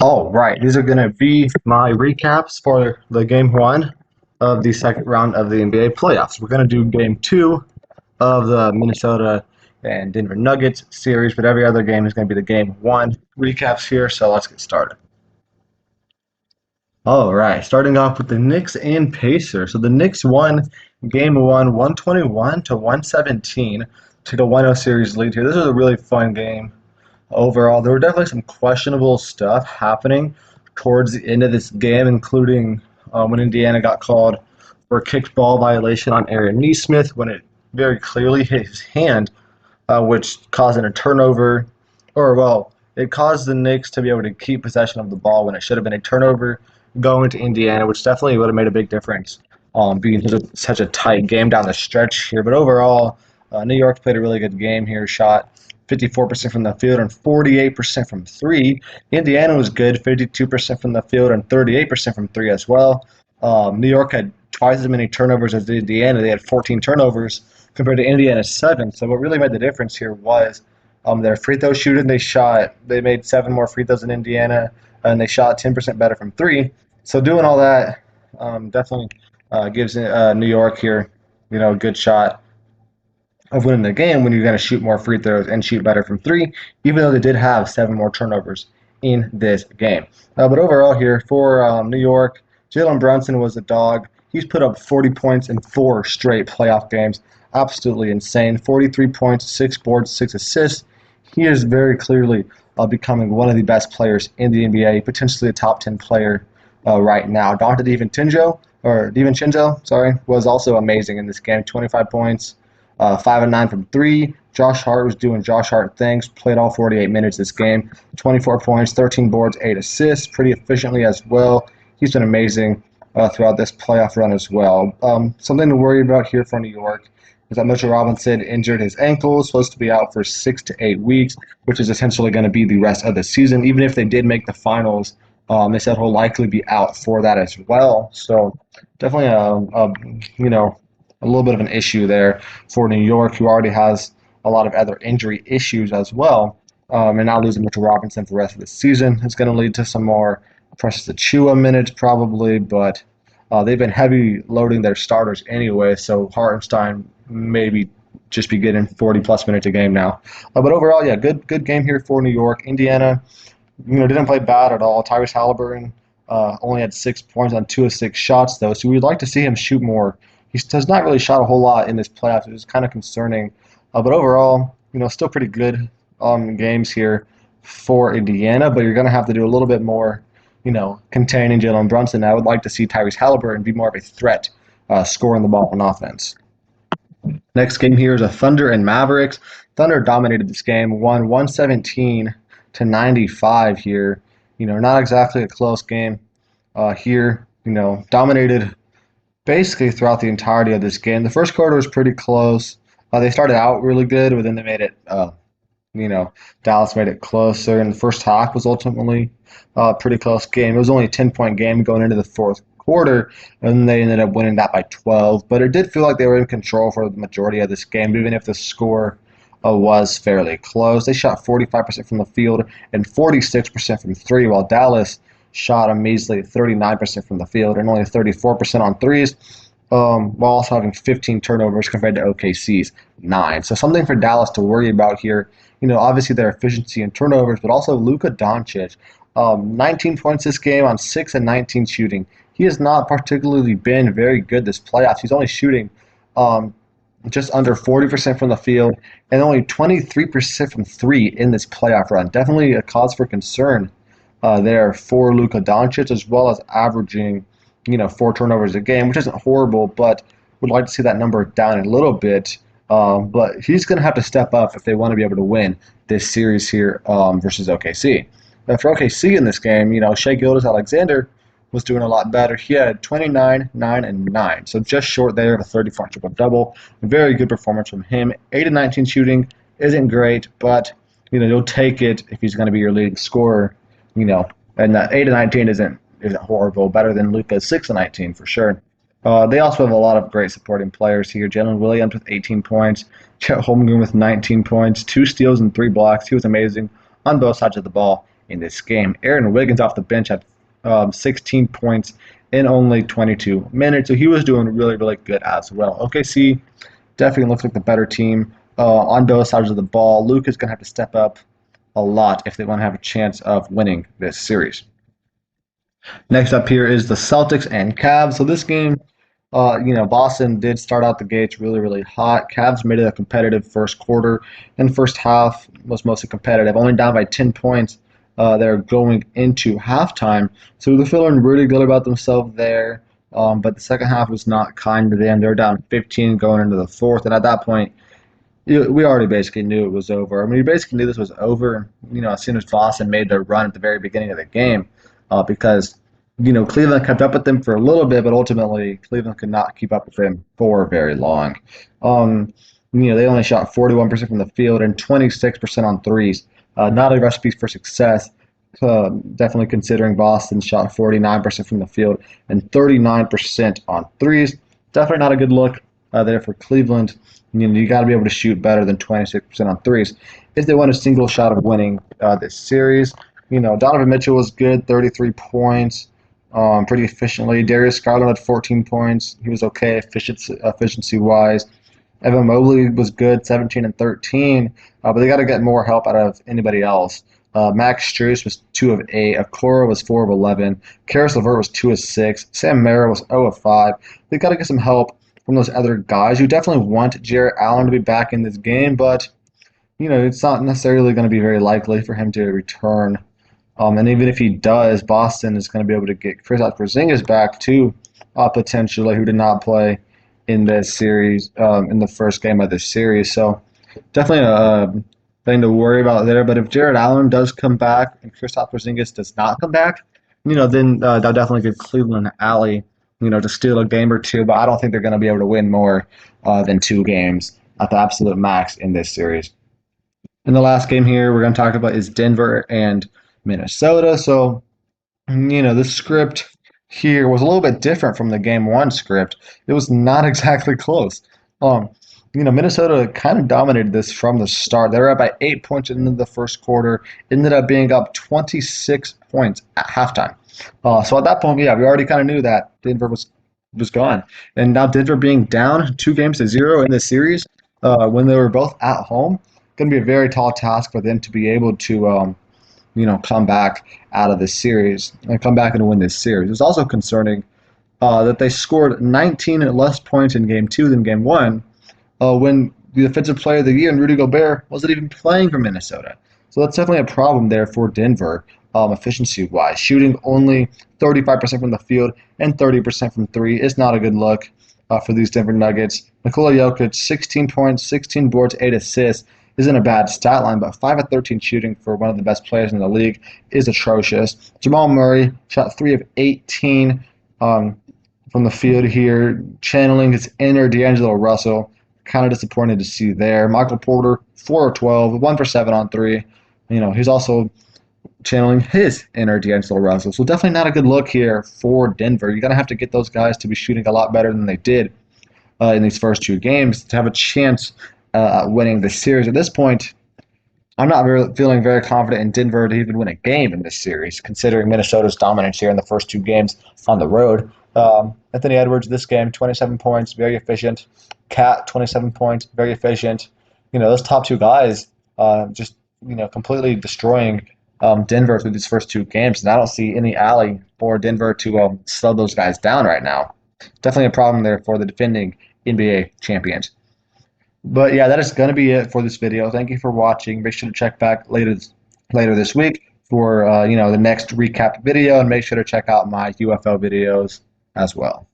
All right, these are going to be my recaps for the game one of the second round of the NBA playoffs. We're going to do game two of the Minnesota and Denver Nuggets series, but every other game is going to be the game one recaps here. So let's get started. All right, starting off with the Knicks and Pacers. So the Knicks won game one, 121 to 117 to the 1-0 series lead here. This was a really fun game overall. There were definitely some questionable stuff happening towards the end of this game, including when Indiana got called for a kicked ball violation on Aaron Nesmith when it very clearly hit his hand, which caused a turnover, or well, it caused the Knicks to be able to keep possession of the ball when it should have been a turnover going to Indiana, which definitely would have made a big difference being such a tight game down the stretch here. But overall, New York played a really good game here, shot 54% from the field and 48% from three. Indiana was good, 52% from the field and 38% from three as well. New York had twice as many turnovers as Indiana. They had 14 turnovers compared to Indiana's 7. So what really made the difference here was their free throw shooting. They made 7 more free throws than Indiana, and they shot 10% better from three. So doing all that definitely gives New York here, a good shot of winning the game when you're going to shoot more free throws and shoot better from three, even though they did have 7 more turnovers in this game. But overall here for New York, Jalen Brunson was a dog. He's put up 40 points in 4 straight playoff games. Absolutely insane. 43 points, 6 boards, 6 assists. He is very clearly becoming one of the best players in the NBA, potentially a top 10 player right now. Dante DiVincenzo, was also amazing in this game. 25 points, 5 and 9 from three. Josh Hart was doing Josh Hart things, played all 48 minutes this game. 24 points, 13 boards, 8 assists, pretty efficiently as well. He's been amazing throughout this playoff run as well. Something to worry about here for New York is that Mitchell Robinson injured his ankle, supposed to be out for 6 to 8 weeks, which is essentially going to be the rest of the season. Even if they did make the finals, they said he'll likely be out for that as well. So definitely a little bit of an issue there for New York, who already has a lot of other injury issues as well. And now losing Mitchell Robinson for the rest of the season is going to lead to some more Precious Achiuwa minutes probably, but they've been heavy loading their starters anyway, so Hartenstein maybe just be getting 40-plus minutes a game now. But overall, yeah, good game here for New York. Indiana, didn't play bad at all. Tyrese Halliburton only had 6 points on 2 of 6 shots, though, so we'd like to see him shoot more. He has not really shot a whole lot in this playoffs, which is kind of concerning. But overall, still pretty good games here for Indiana, but you're going to have to do a little bit more, containing Jalen Brunson. I would like to see Tyrese Halliburton be more of a threat scoring the ball on offense. Next game here is a Thunder and Mavericks. Thunder dominated this game, won 117 to 95 here. Not exactly a close game here. Dominated basically throughout the entirety of this game. The first quarter was pretty close. They started out really good, but then they made it, Dallas made it closer. And the first half was ultimately a pretty close game. It was only a 10-point game going into the fourth quarter, and they ended up winning that by 12. But it did feel like they were in control for the majority of this game, even if the score was fairly close. They shot 45% from the field and 46% from three, while Dallas shot a measly 39% from the field and only 34% on threes, while also having 15 turnovers compared to OKC's 9. So something for Dallas to worry about here. Obviously their efficiency in turnovers, but also Luka Doncic. 19 points this game on 6 and 19 shooting. He has not particularly been very good this playoffs. He's only shooting just under 40% from the field and only 23% from three in this playoff run. Definitely a cause for concern there for Luka Doncic, as well as averaging, 4 turnovers a game, which isn't horrible, but would like to see that number down a little bit. But he's going to have to step up if they want to be able to win this series here versus OKC. Now for OKC in this game, Shai Gilgeous-Alexander was doing a lot better. He had 29, 9, and 9, so just short there of a 30-point triple-double. Very good performance from him. 8 and 19 shooting isn't great, but you'll take it if he's going to be your leading scorer. And that 8 and 19 isn't horrible. Better than Luka's 6 and 19 for sure. They also have a lot of great supporting players here. Jalen Williams with 18 points, Chet Holmgren with 19 points, 2 steals and 3 blocks. He was amazing on both sides of the ball in this game. Aaron Wiggins off the bench had 16 points in only 22 minutes, so he was doing really, really good as well. OKC definitely looks like the better team on both sides of the ball. Luka's going to have to step up a lot if they want to have a chance of winning this series. Next up here is the Celtics and Cavs. So this game, Boston did start out the gates really, really hot. Cavs made it a competitive first quarter, and first half was mostly competitive, only down by 10 points. They're going into halftime, so they're feeling really good about themselves there. But the second half was not kind to them. They were down 15 going into the fourth, and at that point, we already basically knew it was over. I mean, we basically knew this was over, as soon as Boston made their run at the very beginning of the game, because Cleveland kept up with them for a little bit, but ultimately Cleveland could not keep up with them for very long. They only shot 41% from the field and 26% on threes. Not a recipe for success. Definitely considering Boston shot 49% from the field and 39% on threes. Definitely not a good look there for Cleveland. You got to be able to shoot better than 26% on threes if they want a single shot of winning this series. Donovan Mitchell was good, 33 points, pretty efficiently. Darius Garland had 14 points. He was okay efficiency-wise. Evan Mobley was good, 17 and 13, but they got to get more help out of anybody else. Max Strus was 2 of 8. Okoro was 4 of 11. Karis LeVert was 2 of 6. Sam Merrill was 0 of 5. They got to get some help from those other guys. You definitely want Jarrett Allen to be back in this game, but it's not necessarily going to be very likely for him to return. And even if he does, Boston is going to be able to get Kristaps Porzingis back too, potentially, who did not play in this series, in the first game of this series. So definitely a thing to worry about there. But if Jarrett Allen does come back and Kristaps Porzingis does not come back, then that'll definitely give Cleveland an alley, to steal a game or two. But I don't think they're going to be able to win more than 2 games at the absolute max in this series. And the last game here we're going to talk about is Denver and Minnesota. So, the script here was a little bit different from the game 1 script. It was not exactly close. Minnesota kind of dominated this from the start. They were up by 8 points into the first quarter, ended up being up 26 points at halftime. So at that point, we already kind of knew that Denver was gone. And now Denver being down 2-0 in this series, when they were both at home, going to be a very tall task for them to be able to come back out of this series and come back and win this series. It's also concerning that they scored 19 less points in Game 2 than Game 1 when the Defensive Player of the Year and Rudy Gobert wasn't even playing for Minnesota. So that's definitely a problem there for Denver, efficiency-wise. Shooting only 35% from the field and 30% from 3 is not a good look for these Denver Nuggets. Nikola Jokic, 16 points, 16 boards, 8 assists. Isn't a bad stat line, but 5 of 13 shooting for one of the best players in the league is atrocious. Jamal Murray shot 3 of 18 from the field here, channeling his inner D'Angelo Russell. Kind of disappointed to see there. Michael Porter, 4 of 12, 1 for 7 on 3. He's also channeling his inner D'Angelo Russell. So definitely not a good look here for Denver. You're going to have to get those guys to be shooting a lot better than they did in these first 2 games to have a chance winning the series. At this point, I'm not feeling very confident in Denver to even win a game in this series, considering Minnesota's dominance here in the first 2 games on the road. Anthony Edwards, this game, 27 points, very efficient. Cat, 27 points, very efficient. Those top 2 guys just, completely destroying Denver through these first 2 games. And I don't see any alley for Denver to slow those guys down right now. Definitely a problem there for the defending NBA champions. But that is going to be it for this video. Thank you for watching. Make sure to check back later this week for the next recap video, and make sure to check out my UFL videos as well.